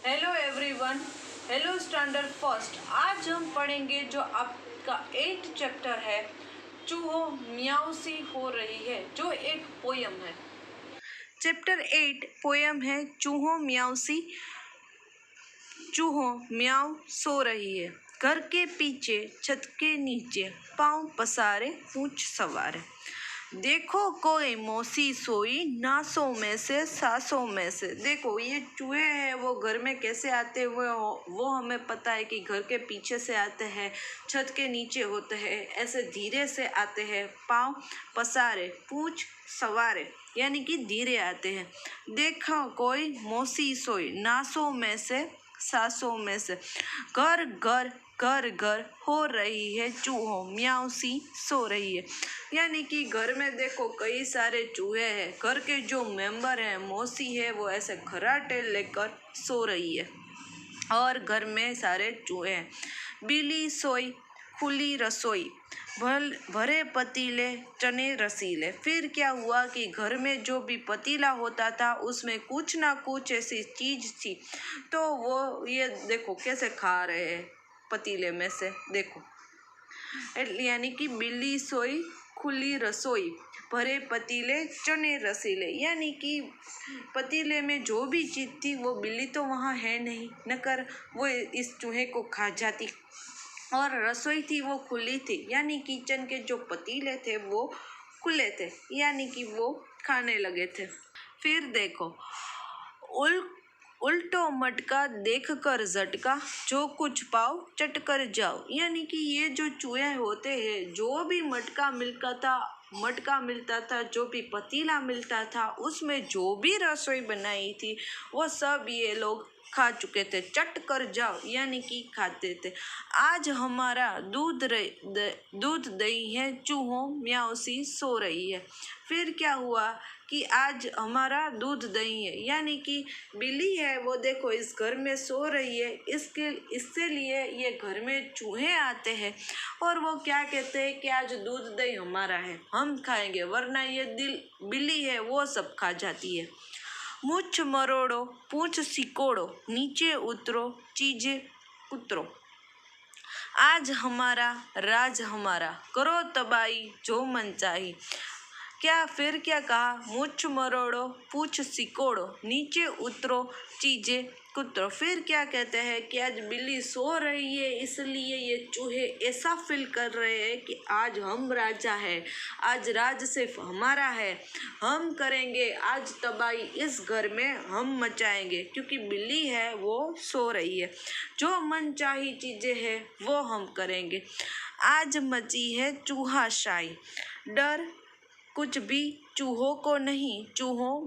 Hello everyone, hello standard first. आज हम पढ़ेंगे जो आपका 8 चैप्टर है, चूहो म्याऊ सी हो रही है, जो एक पोयम है। चैप्टर 8 पोयम है चूहो म्याऊ सी। चूहो म्याऊ सो रही है, घर के पीछे छत के नीचे, पाँव पसारे पूंछ सवारे। देखो कोई मौसी सोई, नासों में से सासों में से। देखो ये चूहे हैं, वो घर में कैसे आते हुए वो हमें पता है कि घर के पीछे से आते हैं, छत के नीचे होते हैं, ऐसे धीरे से आते हैं, पाँव पसारे पूंछ सवारे, यानी कि धीरे आते हैं। देखो कोई मौसी सोई, नासों में से सासों में से। घर घर घर घर हो रही है चूहो, म्याऊ सी सो रही है। यानी कि घर में देखो कई सारे चूहे हैं, घर के जो मेंबर हैं, मौसी है, वो ऐसे खराटे लेकर सो रही है और घर में सारे चूहे हैं। बिल्ली सोई, खुली रसोई, भरे पतीले चने रसीले। फिर क्या हुआ कि घर में जो भी पतीला होता था उसमें कुछ ना कुछ ऐसी चीज थी, तो वो ये देखो कैसे खा रहे हैं पतीले में से। देखो यानी कि बिल्ली सोई, खुली रसोई, भरे पतीले चने रसीले। यानी कि पतीले में जो भी चीज़ थी वो बिल्ली तो वहाँ है नहीं, नकर वो इस चूहे को खा जाती। और रसोई थी वो खुली थी, यानी किचन के जो पतीले थे वो खुले थे, यानी कि वो खाने लगे थे। फिर देखो उल्टो मटका देख कर झटका, जो कुछ पाओ चट कर जाओ। यानी कि ये जो चूहे होते हैं, जो भी मटका मिलता था, जो भी पतीला मिलता था, उसमें जो भी रसोई बनाई थी वो सब ये लोग खा चुके थे। चट कर जाओ यानी कि खाते थे। आज हमारा दूध दही है, चूहो म्याऊ सी सो रही है। फिर क्या हुआ कि आज हमारा दूध दही है, यानी कि बिल्ली है वो देखो इस घर में सो रही है, इसके लिए ये घर में चूहे आते हैं और वो क्या कहते हैं कि आज दूध दही हमारा है, हम खाएंगे, वरना ये बिल्ली है वो सब खा जाती है। मुछ मरोड़ो, पूंछ सिकोड़ो, नीचे उतरो, चीजें कुतरो। आज हमारा राज हमारा, करो तबाही जो मन चाही। फिर क्या कहा? मुछ मरोड़ो, पूछ सिकोड़ो, नीचे उतरो, चीजें कुतरो। फिर क्या कहते हैं कि आज बिल्ली सो रही है, इसलिए ये चूहे ऐसा फील कर रहे हैं कि आज हम राजा है, आज राज सिर्फ हमारा है, हम करेंगे आज तबाही, इस घर में हम मचाएंगे, क्योंकि बिल्ली है वो सो रही है। जो मनचाही चीजें हैं वो हम करेंगे। आज मची है चूहाशाही, डर कुछ भी चूहों को नहीं, चूहो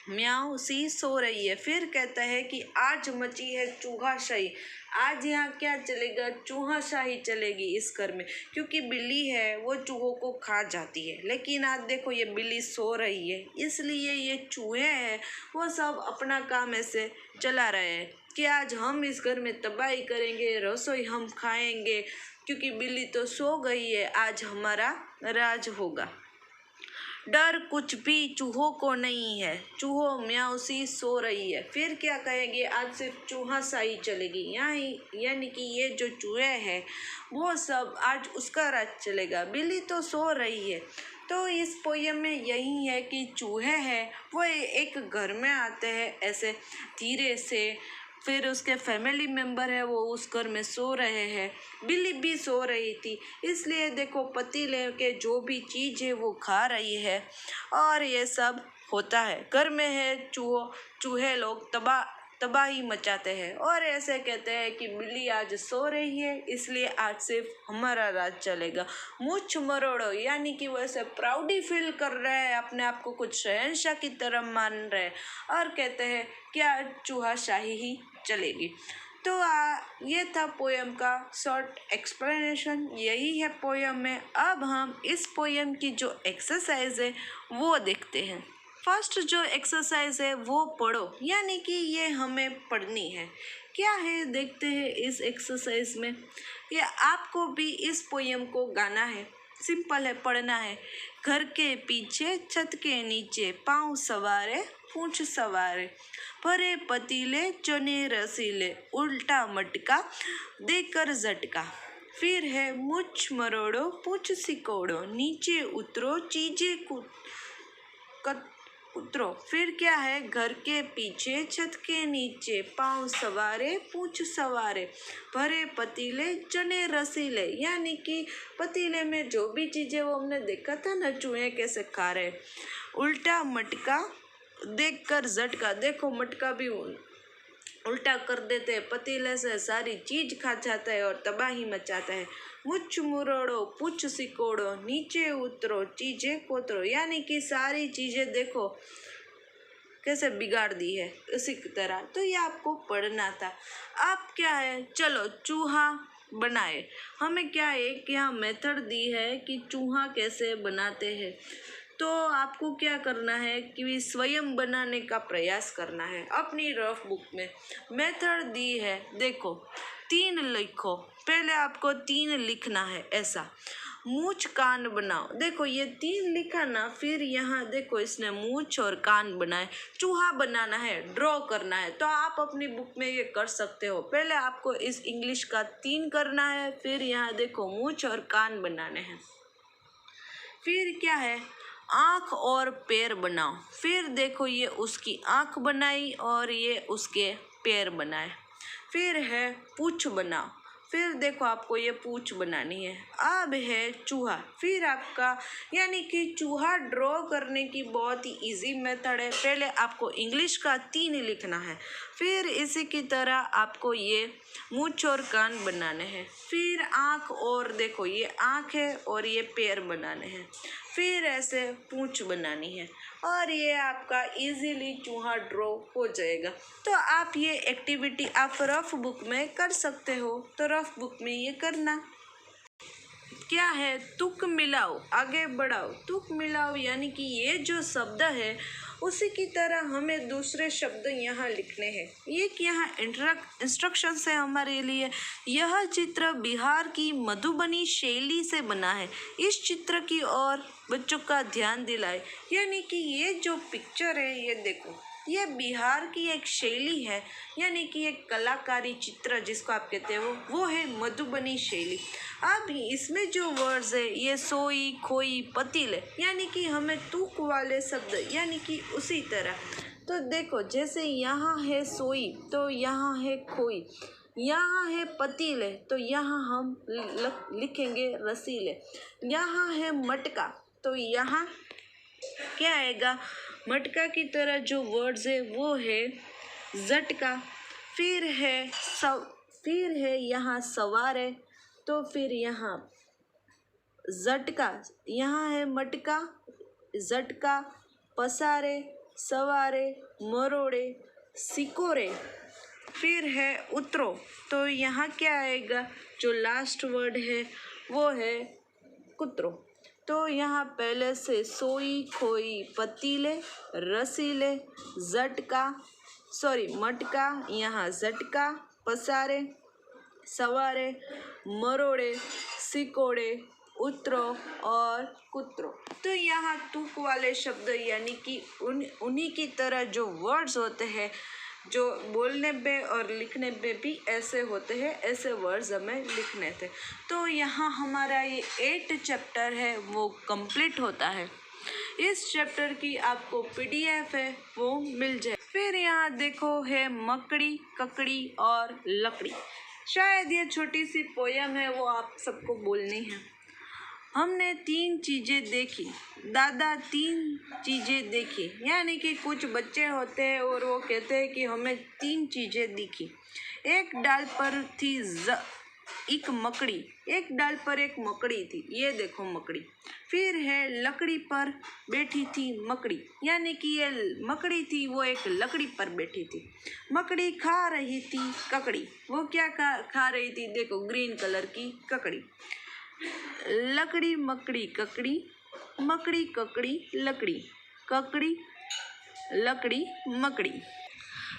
म्याऊ सी सो रही है। फिर कहता है कि आज मची है चूहाशाही, आज यहाँ क्या चलेगा? चूहाशाही चलेगी इस घर में, क्योंकि बिल्ली है वो चूहों को खा जाती है। लेकिन आज देखो ये बिल्ली सो रही है, इसलिए ये चूहे हैं वो सब अपना काम ऐसे चला रहे हैं कि आज हम इस घर में तबाही करेंगे, रसोई हम खाएंगे, क्योंकि बिल्ली तो सो गई है, आज हमारा राज होगा। डर कुछ भी चूहों को नहीं है, चूहो म्याऊ सी सो रही है। फिर क्या कहेंगे? आज सिर्फ चूहाशाही चलेगी, यानी कि ये जो चूहे हैं वो सब आज उसका राज चलेगा, बिल्ली तो सो रही है। तो इस पोयम में यही है कि चूहे हैं वो एक घर में आते हैं ऐसे धीरे से, फिर उसके फैमिली मेम्बर है वो उस घर में सो रहे हैं, बिल्ली भी सो रही थी, इसलिए देखो पतीले के जो भी चीज़ है वो खा रही है और ये सब होता है। घर में है चूहे लोग तबाही मचाते हैं और ऐसे कहते हैं कि बिल्ली आज सो रही है, इसलिए आज सिर्फ हमारा राज चलेगा। मुछ मरोड़ो, यानी कि वो ऐसे प्राउडी फील कर रहे हैं, अपने आप को कुछ शहंशाह की तरह मान रहे हैं और कहते हैं कि आज चूहाशाही ही चलेगी। तो ये था पोयम का शॉर्ट एक्सप्लेनेशन, यही है पोयम में। अब हम इस पोयम की जो एक्सरसाइज है वो देखते हैं। फर्स्ट जो एक्सरसाइज है वो पढ़ो, यानी कि ये हमें पढ़नी है। क्या है देखते हैं इस एक्सरसाइज में। ये आपको भी इस पोयम को गाना है, सिंपल है, पढ़ना है। घर के पीछे छत के नीचे, पाँव सवारे पूंछ सवारे, भरे पतीले चने रसीले, उल्टा मटका देकर झटका। फिर है मुछ मरोड़ो पूछ सिकोड़ो, नीचे उतरो चीजें उतरो। फिर क्या है, घर के पीछे छत के नीचे, पाँव सवारे पूंछ सवारे, भरे पतीले चने रसीले। यानी कि पतीले में जो भी चीजें वो हमने देखा था ना, चूहे कैसे खा रहे। उल्टा मटका देखकर झटका, देखो मटका भी उल्टा कर देते हैं, पतीले से सारी चीज खा जाता है और तबाही मचाता है। मुछ मुरोड़ो पूछ सिकोड़ो, नीचे उतरो चीजें कोतरो। यानी कि सारी चीजें देखो कैसे बिगाड़ दी है उसी की तरह। तो ये आपको पढ़ना था। आप क्या है, चलो चूहा बनाए। हमें क्या है कि यहाँ मेथड दी है कि चूहा कैसे बनाते हैं। तो आपको क्या करना है कि स्वयं बनाने का प्रयास करना है। अपनी रफ बुक में मेथड दी है, देखो 3 लिखो। पहले आपको 3 लिखना है ऐसा। मूछ कान बनाओ, देखो ये 3 लिखा ना, फिर यहाँ देखो इसने मूछ और कान बनाए। चूहा बनाना है, ड्रॉ करना है, तो आप अपनी बुक में ये कर सकते हो। पहले आपको इस इंग्लिश का 3 करना है, फिर यहाँ देखो मूछ और कान बनाने हैं। फिर क्या है, आँख और पैर बनाओ। फिर देखो ये उसकी आँख बनाई और ये उसके पैर बनाए। फिर है पूँछ बनाओ, फिर देखो आपको ये पूँछ बनानी है। अब है चूहा, फिर आपका यानी कि चूहा ड्रॉ करने की बहुत ही इजी मेथड है। पहले आपको इंग्लिश का 3 लिखना है, फिर इसी की तरह आपको ये मूँछ और कान बनाने हैं। फिर आँख, और देखो ये आँख है और ये पैर बनाने हैं। फिर ऐसे पूँछ बनानी है और ये आपका इजीली चूहा ड्रॉ हो जाएगा। तो आप ये एक्टिविटी आप रफ बुक में कर सकते हो। तो रफ बुक में ये करना क्या है, तुक मिलाओ आगे बढ़ाओ। तुक मिलाओ यानी कि ये जो शब्द है उसी की तरह हमें दूसरे शब्द यहाँ लिखने हैं। ये यहाँ इंस्ट्रक्शन है हमारे लिए। यह चित्र बिहार की मधुबनी शैली से बना है, इस चित्र की ओर बच्चों का ध्यान दिलाए। यानी कि ये जो पिक्चर है ये देखो, ये बिहार की एक शैली है, यानी कि एक कलाकारी चित्र जिसको आप कहते हो वो है मधुबनी शैली। अब इसमें जो वर्ड्स है ये सोई खोई पतीले, यानी कि हमें तुक वाले शब्द, यानी कि उसी तरह। तो देखो जैसे यहाँ है सोई तो यहाँ है खोई, यहाँ है पतीले तो यहाँ हम लिखेंगे रसीले। यहाँ है मटका तो यहाँ क्या आएगा, मटका की तरह जो वर्ड्स है वो है झटका। फिर है यहाँ सवारे तो फिर यहाँ झटका, यहाँ है मटका झटका, पसारे सवारे मरोड़े सिकोरे। फिर है उतरो तो यहाँ क्या आएगा, जो लास्ट वर्ड है वो है कुतरो। तो यहाँ पहले से सोई खोई पतीले रसीले मटका, यहाँ झटका पसारे सवारे मरोड़े सिकोड़े उतरो और कुतरो। तो यहाँ तुक वाले शब्द यानी कि उन्हीं की तरह जो वर्ड्स होते हैं जो बोलने पे और लिखने पे भी ऐसे होते हैं, ऐसे वर्ड्स हमें लिखने थे। तो यहाँ हमारा ये 8 चैप्टर है वो कंप्लीट होता है। इस चैप्टर की आपको PDF है वो मिल जाए। फिर यहाँ देखो है मकड़ी ककड़ी और लकड़ी। शायद ये छोटी सी पोयम है वो आप सबको बोलनी है। हमने 3 चीज़ें देखी, दादा 3 चीज़ें देखी। यानी कि कुछ बच्चे होते हैं और वो कहते हैं कि हमें 3 चीज़ें दिखी। एक डाल पर थी एक मकड़ी, एक डाल पर एक मकड़ी थी, ये देखो मकड़ी। फिर है लकड़ी पर बैठी थी मकड़ी, यानी कि ये मकड़ी थी वो एक लकड़ी पर बैठी थी। मकड़ी खा रही थी ककड़ी, वो क्या खा रही थी, देखो ग्रीन कलर की ककड़ी। लकड़ी मकड़ी ककड़ी, मकड़ी ककड़ी लकड़ी, ककड़ी लकड़ी मकड़ी।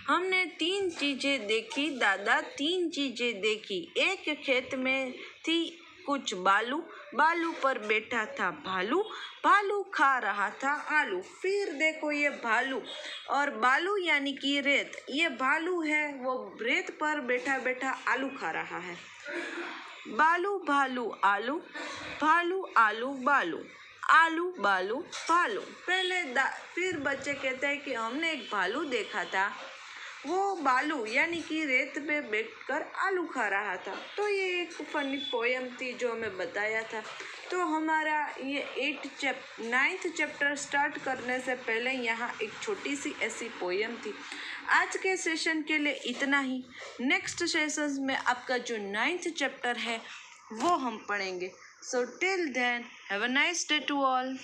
हमने 3 चीज़ें देखी, दादा 3 चीज़ें देखी। एक खेत में थी कुछ बालू, बालू पर बैठा था भालू, भालू खा रहा था आलू। फिर देखो ये भालू और बालू यानी कि रेत, ये भालू है वो रेत पर बैठा बैठा आलू खा रहा है। बालू भालू आलू, भालू आलू बालू, आलू बालू भालू। फिर बच्चे कहते हैं कि हमने एक भालू देखा था, वो बालू यानी कि रेत पे बैठकर आलू खा रहा था। तो ये एक फनी पोयम थी जो हमें बताया था। तो हमारा ये 9th चैप्टर स्टार्ट करने से पहले यहाँ एक छोटी सी ऐसी पोयम थी। आज के सेशन के लिए इतना ही। नेक्स्ट सेशन में आपका जो 9th चैप्टर है वो हम पढ़ेंगे। So till then have a nice day to all.